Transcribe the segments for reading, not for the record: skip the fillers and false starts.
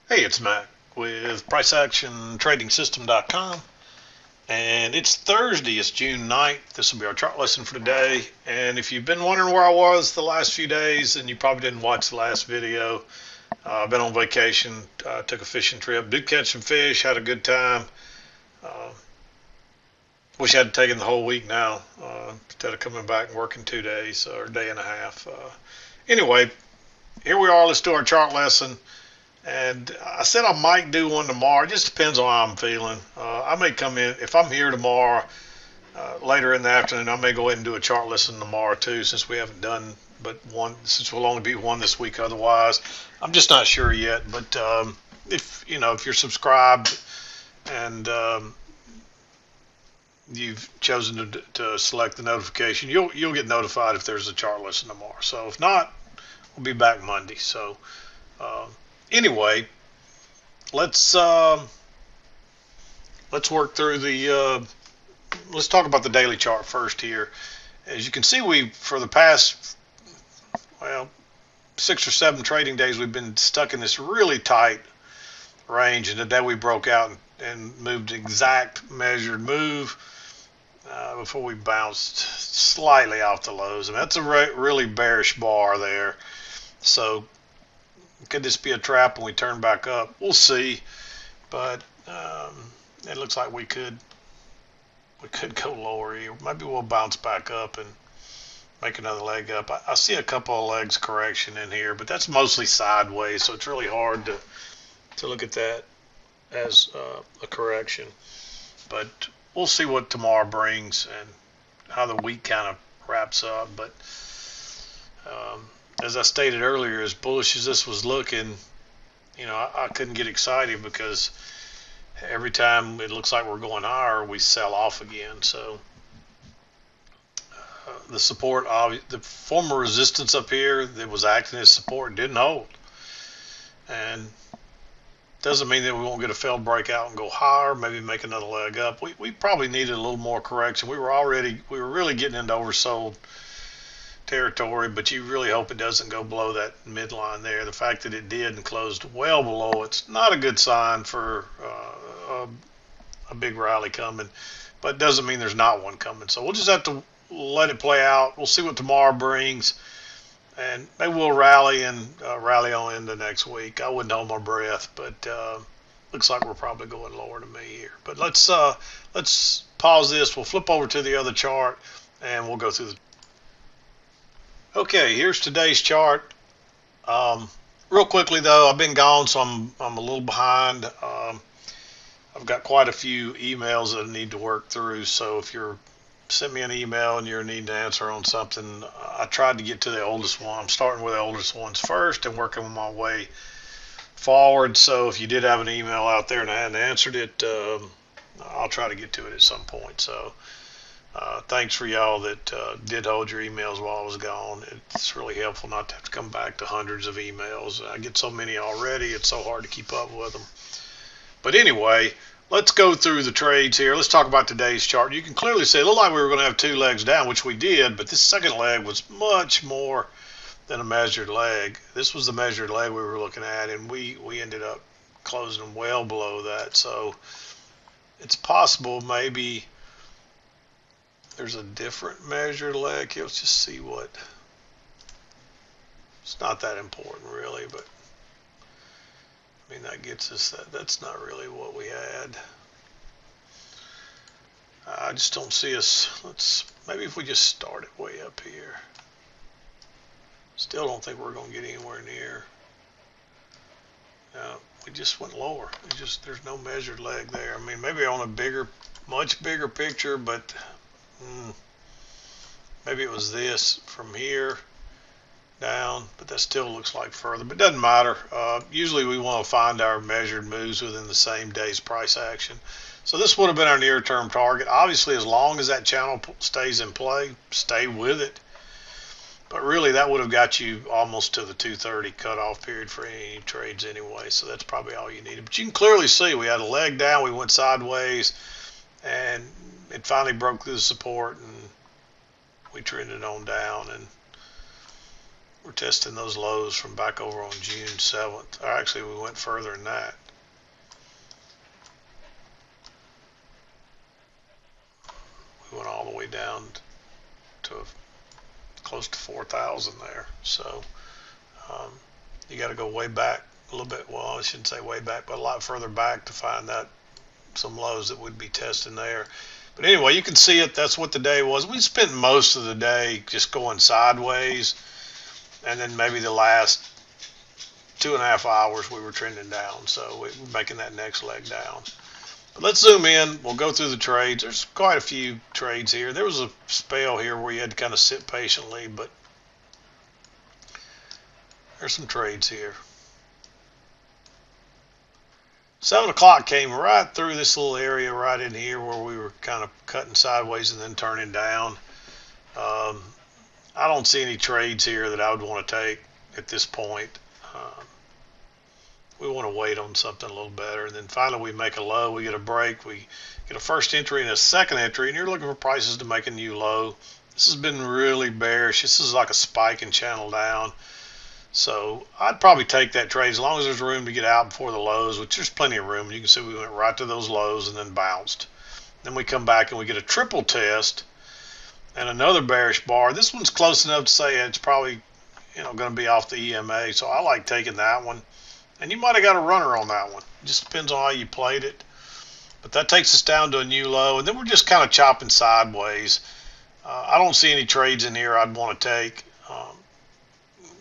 Hey, it's Mac with PriceActionTradingSystem.com, and it's Thursday. It's June 9th. This will be our chart lesson for today. And if you've been wondering where I was the last few days, and you probably didn't watch the last video, I've been on vacation. Took a fishing trip. Did catch some fish. Had a good time. Uh, Wish I had taken the whole week now instead of coming back and working 2 days or a day and a half. Anyway, here we are. Let's do our chart lesson. And I said I might do one tomorrow. It just depends on how I'm feeling. I may come in, if I'm here tomorrow, later in the afternoon, I may go ahead and do a chart lesson tomorrow too, since we haven't done but one, since we'll only be one this week otherwise. I'm just not sure yet. But if you're subscribed and you've chosen to select the notification, you'll get notified if there's a chart lesson tomorrow. So if not, we'll be back Monday. So uh, anyway, let's let's work through let's talk about the daily chart first here. As you can see, we for the past, well, 6 or 7 trading days, we've been stuck in this really tight range, and today we broke out and moved exact measured move before we bounced slightly off the lows. I mean, that's a really bearish bar there. So could this be a trap when we turn back up? We'll see, but it looks like we could go lower here. Maybe we'll bounce back up and make another leg up. I see a couple of legs correction in here, but that's mostly sideways, so it's really hard to look at that as a correction. But we'll see what tomorrow brings and how the week kind of wraps up. But as I stated earlier, as bullish as this was looking, I couldn't get excited because every time it looks like we're going higher, we sell off again. So the support, the former resistance up here that was acting as support didn't hold, and doesn't mean that we won't get a failed breakout and go higher, maybe make another leg up. We probably needed a little more correction. We were really getting into oversold territory, but you really hope it doesn't go below that midline there. The fact that it did and closed well below it's not a good sign for a big rally coming, but it doesn't mean there's not one coming. So we'll just have to let it play out. We'll see what tomorrow brings, and maybe we'll rally and rally on into next week. I wouldn't hold my breath, but looks like we're probably going lower to me here. But let's pause this. We'll flip over to the other chart and we'll go through the. Okay, here's today's chart. Real quickly though, I've been gone, so I'm a little behind. I've got quite a few emails that I need to work through. So if you're send me an email and you're needing to answer on something, I tried to get to the oldest one. I'm starting with the oldest ones first and working my way forward. So if you did have an email out there and I hadn't answered it, I'll try to get to it at some point. So thanks for y'all that did hold your emails while I was gone. It's really helpful not to have to come back to hundreds of emails. I get so many already, it's so hard to keep up with them. But anyway, let's go through the trades here. Let's talk about today's chart. You can clearly see it looked like we were going to have 2 legs down, which we did, but this second leg was much more than a measured leg. This was the measured leg we were looking at, and we ended up closing well below that. So it's possible maybe there's a different measured leg here. Let's just see what. It's not that important really, but I mean that gets us that's not really what we had. I just don't see us. Maybe if we just start it way up here. Still don't think we're going to get anywhere near. We just went lower. There's no measured leg there. I mean, maybe on a much bigger picture, but maybe it was this from here down, but that still looks like further, but it doesn't matter. Usually we want to find our measured moves within the same day's price action. So this would have been our near-term target. Obviously, as long as that channel stays in play, stay with it. But really, that would have got you almost to the 230 cutoff period for any trades anyway. So that's probably all you needed. But you can clearly see we had a leg down, we went sideways, and it finally broke through the support, and we trended on down. And We're testing those lows from back over on June 7th. Or actually, we went further than that. We went all the way down to close to 4,000 there. So you got to go way back a little bit. Well, I shouldn't say way back, but a lot further back to find that some lows that would be testing there. But anyway, you can see it. That's what the day was. We spent most of the day just going sideways, and then maybe the last 2.5 hours we were trending down. So we're making that next leg down. But let's zoom in. We'll go through the trades. There's quite a few trades here. There was a spell here where you had to kind of sit patiently, but there's some trades here. 7 o'clock came right through this little area right in here where we were kind of cutting sideways and then turning down. I don't see any trades here that I would want to take at this point. We want to wait on something a little better. And then finally we make a low, we get a break, we get a first entry and a second entry, and you're looking for prices to make a new low. This has been really bearish. This is like a spike and channel down. So I'd probably take that trade as long as there's room to get out before the lows, which there's plenty of room. You can see we went right to those lows and then bounced. Then we come back and we get a triple test and another bearish bar. This one's close enough to say it's probably going to be off the EMA, so I like taking that one. And you might have got a runner on that one. It just depends on how you played it. But that takes us down to a new low, and then we're just kind of chopping sideways. I don't see any trades in here I'd want to take.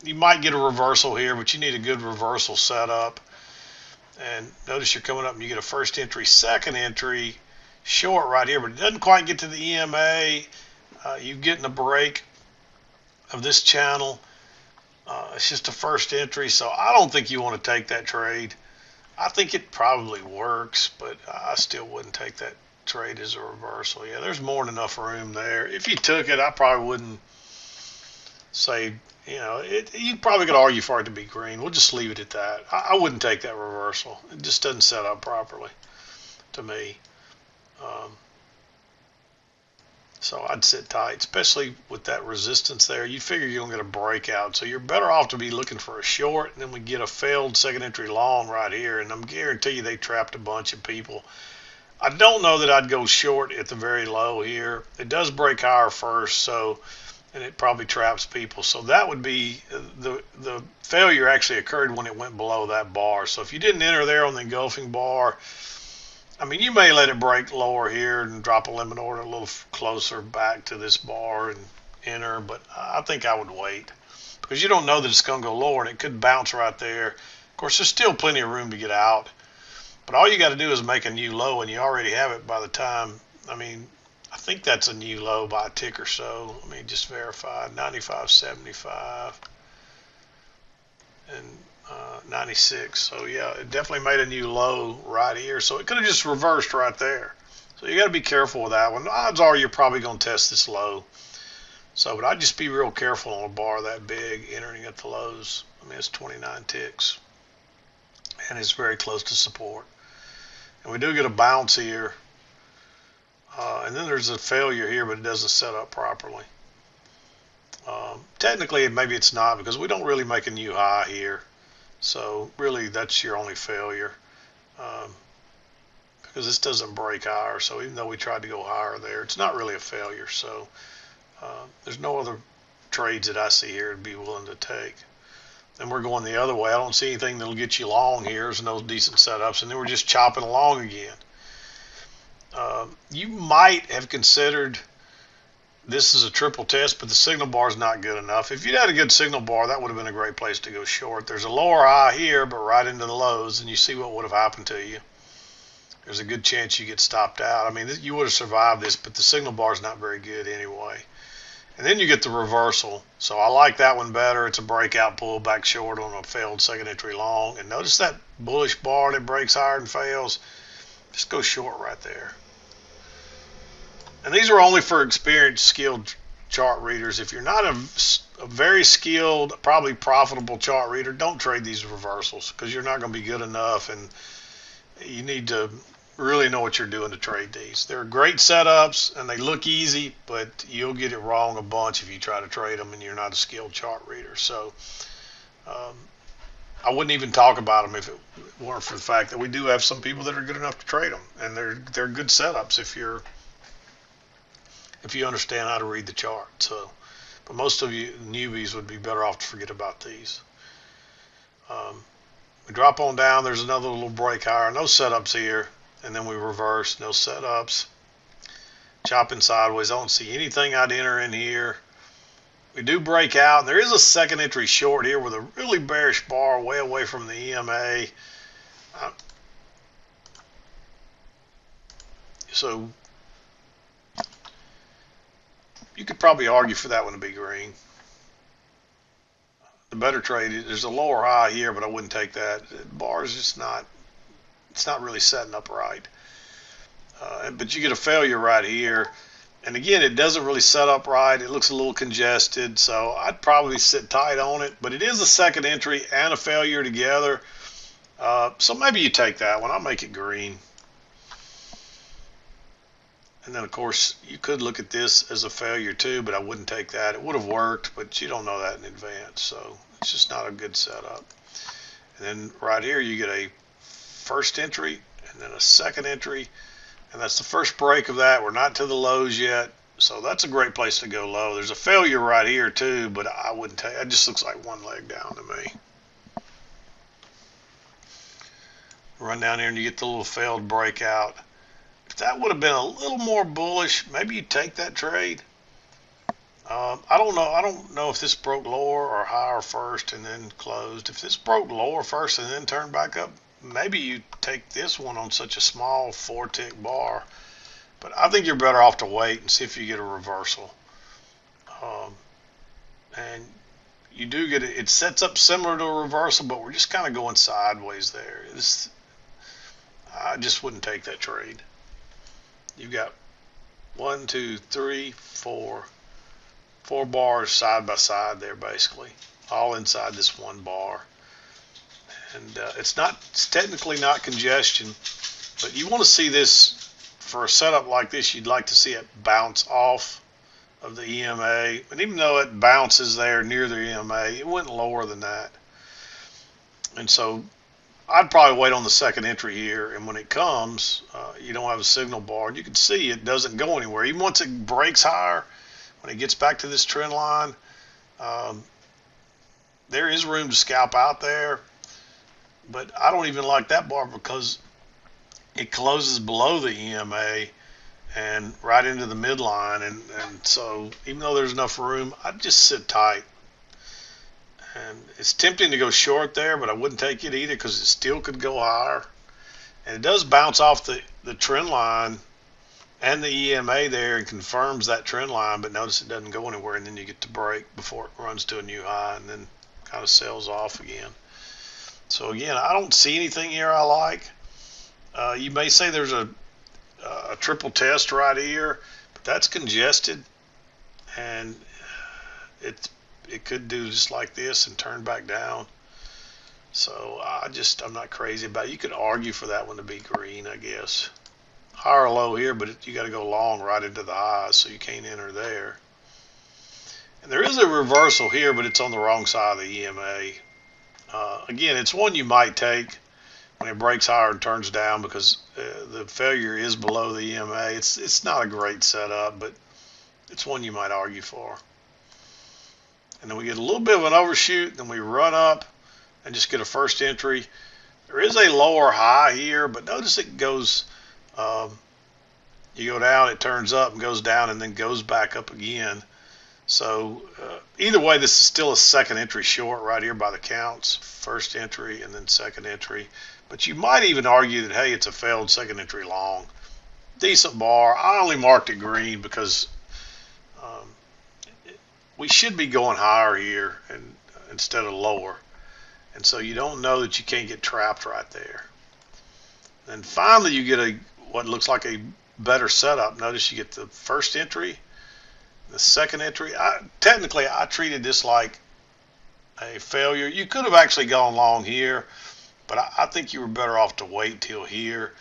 You might get a reversal here, but you need a good reversal setup. And notice you're coming up and you get a first entry, second entry, short right here, but it doesn't quite get to the EMA. You getting a break of this channel. It's just a first entry, so I don't think you want to take that trade. I think it probably works, but I still wouldn't take that trade as a reversal. Yeah, there's more than enough room there. If you took it, I probably wouldn't say, you probably could argue for it to be green. We'll just leave it at that. I wouldn't take that reversal. It just doesn't set up properly to me. So I'd sit tight, especially with that resistance there. You figure you're going to get a breakout. So you're better off to be looking for a short, and then we get a failed second entry long right here. And I'm guarantee you they trapped a bunch of people. I don't know that I'd go short at the very low here. It does break higher first, and it probably traps people. So that would be the failure actually occurred when it went below that bar. So if you didn't enter there on the engulfing bar, I mean, you may let it break lower here and drop a limit order a little closer back to this bar and enter, but I think I would wait because you don't know that it's going to go lower and it could bounce right there. Of course, there's still plenty of room to get out, but all you got to do is make a new low, and you already have it by the time, I think that's a new low by a tick or so. Let me just verify. 95.75 and 96. So yeah, it definitely made a new low right here. So it could have just reversed right there. So you got to be careful with that one. Odds are you're probably going to test this low. So, but I'd just be real careful on a bar that big entering at the lows. It's 29 ticks, and it's very close to support. And we do get a bounce here. And then there's a failure here, but it doesn't set up properly. Technically, maybe it's not because we don't really make a new high here. So really, that's your only failure because this doesn't break higher. So even though we tried to go higher there, it's not really a failure. So there's no other trades that I see here to be willing to take. Then we're going the other way. I don't see anything that'll get you long here. There's no decent setups. And then we're just chopping along again. You might have considered this is a triple test, but the signal bar is not good enough. If you'd had a good signal bar, that would have been a great place to go short. There's a lower high here, but right into the lows, and you see what would have happened to you. There's a good chance you get stopped out. You would have survived this, but the signal bar is not very good anyway. And then you get the reversal. So I like that one better. It's a breakout pullback short on a failed second entry long. And notice that bullish bar that breaks higher and fails. Just go short right there. And these are only for experienced, skilled chart readers. If you're not a very skilled, probably profitable chart reader, don't trade these reversals because you're not going to be good enough, and you need to really know what you're doing to trade these. They're great setups and they look easy, but you'll get it wrong a bunch if you try to trade them and you're not a skilled chart reader. So um, I wouldn't even talk about them if it weren't for the fact that we do have some people that are good enough to trade them, and they're good setups if you understand how to read the chart. So, but most of you newbies would be better off to forget about these. We drop on down. There's another little break higher. No setups here, and then we reverse. No setups. Chopping sideways. I don't see anything I'd enter in here. We do break out. There is a second entry short here with a really bearish bar way away from the EMA. So you could probably argue for that one to be green. The better trade, there's a lower high here, but I wouldn't take that. The bar is just not, it's not really setting up right. But you get a failure right here. And again, it doesn't really set up right. It looks a little congested, so I'd probably sit tight on it. But it is a second entry and a failure together. So maybe you take that one. I'll make it green. And then, of course, you could look at this as a failure too, but I wouldn't take that. It would have worked, but you don't know that in advance. So it's just not a good setup. And then right here, you get a first entry and then a second entry. And that's the first break of that. We're not to the lows yet. So that's a great place to go low. There's a failure right here too, but I wouldn't take it. Just looks like one leg down to me. Run down here and you get the little failed breakout. If that would have been a little more bullish, maybe you take that trade. I don't know. I don't know if this broke lower or higher first and then closed. If this broke lower first and then turned back up, maybe you take this one on such a small 4-tick bar. But I think you're better off to wait and see if you get a reversal. And you do get it. It sets up similar to a reversal, but we're just kind of going sideways there. I just wouldn't take that trade. You've got 1, 2, 3, 4 bars side by side there, basically, all inside this one bar. And it's technically not congestion, but you want to see this for a setup like this. You'd like to see it bounce off of the EMA, and even though it bounces there near the EMA, it went lower than that. And so I'd probably wait on the second entry here, and when it comes, you don't have a signal bar, and you can see it doesn't go anywhere. Even once it breaks higher, when it gets back to this trend line, there is room to scalp out there. But I don't even like that bar because it closes below the EMA and right into the midline. And so even though there's enough room, I'd just sit tight. And it's tempting to go short there, but I wouldn't take it either because it still could go higher. And it does bounce off the trend line and the EMA there and confirms that trend line, but notice it doesn't go anywhere, and then you get to break before it runs to a new high and then kind of sells off again. So again, I don't see anything here I like. You may say there's a triple test right here, but that's congested, and it could do just like this and turn back down. So I'm not crazy about it. You could argue for that one to be green, I guess. High or low here, but you got to go long right into the highs, so you can't enter there. And there is a reversal here, but it's on the wrong side of the EMA. Again, it's one you might take when it breaks higher and turns down because the failure is below the EMA. It's not a great setup, but it's one you might argue for. And then we get a little bit of an overshoot, then we run up and just get a first entry. There is a lower high here, but notice it goes, you go down, it turns up and goes down and then goes back up again. So either way, this is still a second entry short right here by the counts. First entry and then second entry. But you might even argue that, hey, it's a failed second entry long. Decent bar. I only marked it green because we should be going higher here instead of lower. And so you don't know that you can't get trapped right there. And finally, you get what looks like a better setup. Notice you get the first entry, the second entry. Technically, I treated this like a failure. You could have actually gone long here, but I think you were better off to wait till here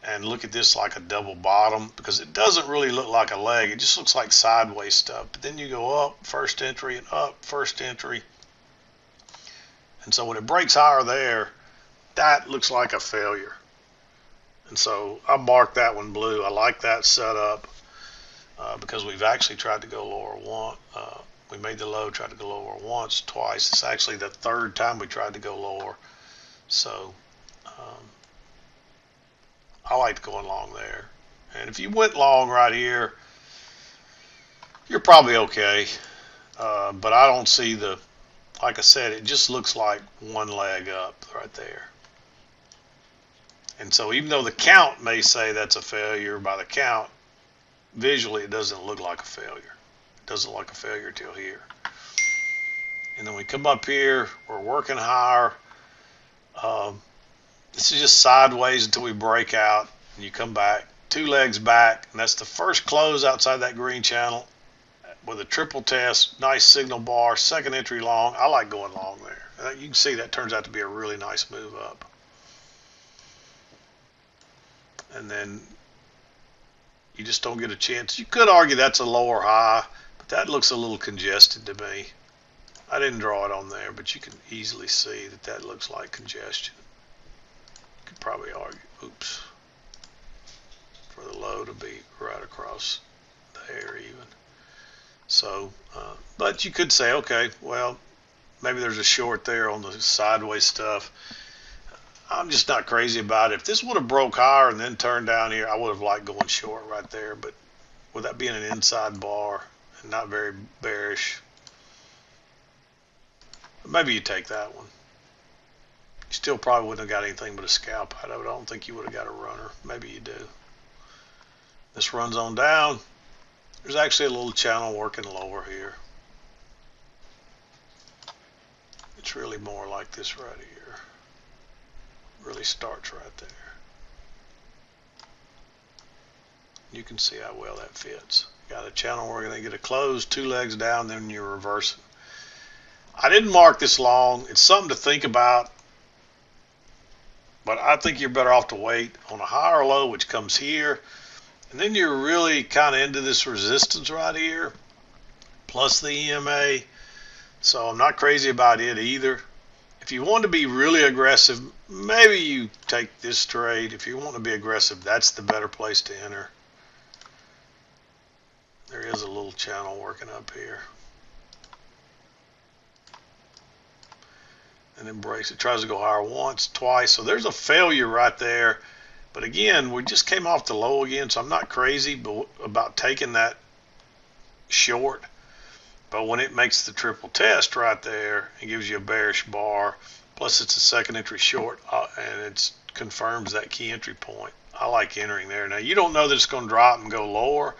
and look at this like a double bottom, because it doesn't really look like a leg. It just looks like sideways stuff. But then you go up first entry and up first entry. And so when it breaks higher there, that looks like a failure. And so I marked that one blue. I like that setup because we've actually tried to go lower one. We made the low, tried to go lower once, twice. It's actually the third time we tried to go lower. So I liked going long there. And if you went long right here, you're probably okay. But I don't see the, like I said, it just looks like one leg up right there. And so even though the count may say that's a failure by the count, visually it doesn't look like a failure. It doesn't look like a failure till here. And then we come up here, we're working higher. This is just sideways until we break out, and you come back, 2 legs back, and that's the first close outside that green channel with a triple test, nice signal bar, second entry long. I like going long there. You can see that turns out to be a really nice move up. And then you just don't get a chance. You could argue that's a lower high, but that looks a little congested to me. I didn't draw it on there, but you can easily see that that looks like congestion. You could probably argue, oops, for the low to be right across there even. So, but you could say, okay, well, maybe there's a short there on the sideways stuff. I'm just not crazy about it. If this would have broke higher and then turned down here, I would have liked going short right there. But with that being an inside bar and not very bearish, maybe you take that one. You still probably wouldn't have got anything but a scalp out of it. I don't think you would have got a runner. Maybe you do. This runs on down. There's actually a little channel working lower here. It's really more like this right here. Really starts right there. You can see how well that fits. Got a channel where we're going to get a close, 2 legs down, then you're reversing. I didn't mark this long. It's something to think about, but I think you're better off to wait on a higher low, which comes here, and then you're really kind of into this resistance right here, plus the EMA. So I'm not crazy about it either. If you want to be really aggressive, maybe you take this trade. If you want to be aggressive, that's the better place to enter. There is a little channel working up here. And then breaks. It tries to go higher once, twice. So there's a failure right there. But again, we just came off the low again, so I'm not crazy about taking that short. But when it makes the triple test right there, it gives you a bearish bar, plus it's a second entry short, and it confirms that key entry point. I like entering there. Now, you don't know that it's going to drop and go lower,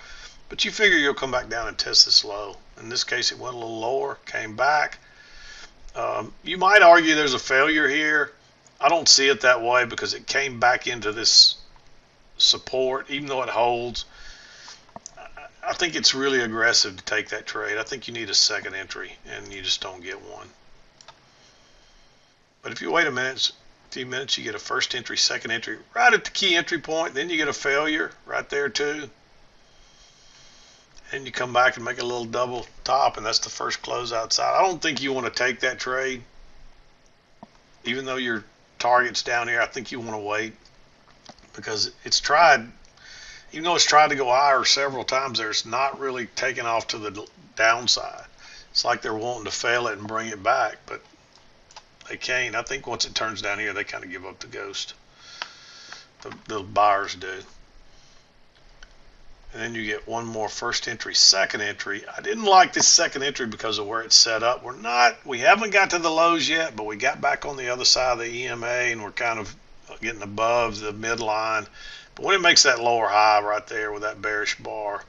but you figure you'll come back down and test this low. In this case, it went a little lower, came back. You might argue there's a failure here. I don't see it that way because it came back into this support, even though it holds. I think it's really aggressive to take that trade. I think you need a second entry, and you just don't get one. But if you wait a few minutes, you get a first entry, second entry, right at the key entry point. Then you get a failure right there too. And you come back and make a little double top, and that's the first close outside. I don't think you want to take that trade. Even though your target's down here, I think you want to wait because it's tried. Even though it's tried to go higher several times there, it's not really taken off to the downside. It's like they're wanting to fail it and bring it back, but they can't. I think once it turns down here, they kind of give up the ghost. The buyers do. And then you get one more first entry, second entry. I didn't like this second entry because of where it's set up. We haven't got to the lows yet, but we got back on the other side of the EMA, and we're kind of getting above the midline. But when it makes that lower high right there with that bearish bar,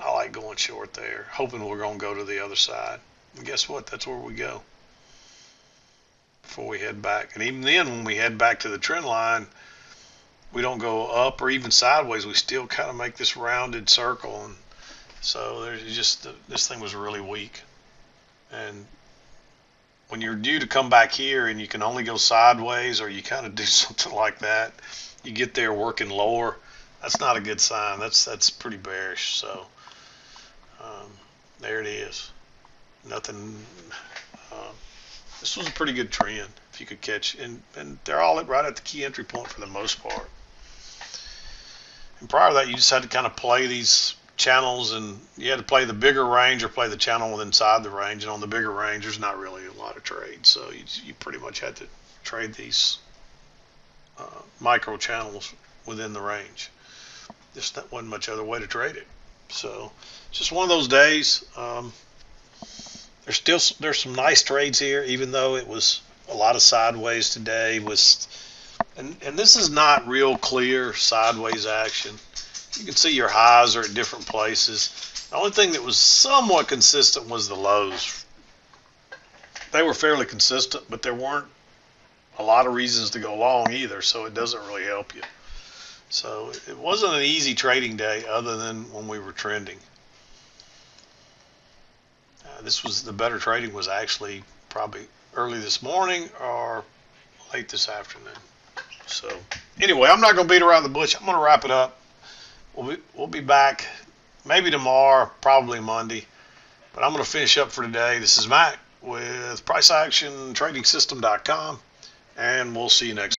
I like going short there, hoping we're going to go to the other side. And guess what? That's where we go before we head back. And even then, when we head back to the trend line, we don't go up or even sideways. We still kind of make this rounded circle. And so there's just this thing was really weak. And when you're due to come back here and you can only go sideways, or you kind of do something like that, you get there working lower, that's not a good sign. That's pretty bearish. So there it is. Nothing. Uh, this was a pretty good trend if you could catch, and they're all right at the key entry point for the most part. And prior to that, you just had to kind of play these channels, and you had to play the bigger range or play the channel inside the range. And on the bigger range, there's not really a lot of trades, so you pretty much had to trade these micro channels within the range. Just that wasn't much other way to trade it. So just one of those days. There's some nice trades here, even though it was a lot of sideways today. And this is not real clear sideways action. You can see your highs are at different places. The only thing that was somewhat consistent was the lows. They were fairly consistent, but there weren't a lot of reasons to go long either, so it doesn't really help you. So it wasn't an easy trading day other than when we were trending. The better trading was actually probably early this morning or late this afternoon. So anyway, I'm not going to beat around the bush. I'm going to wrap it up. We'll be back maybe tomorrow, probably Monday. But I'm going to finish up for today. This is Mac with PriceActionTradingSystem.com, and we'll see you next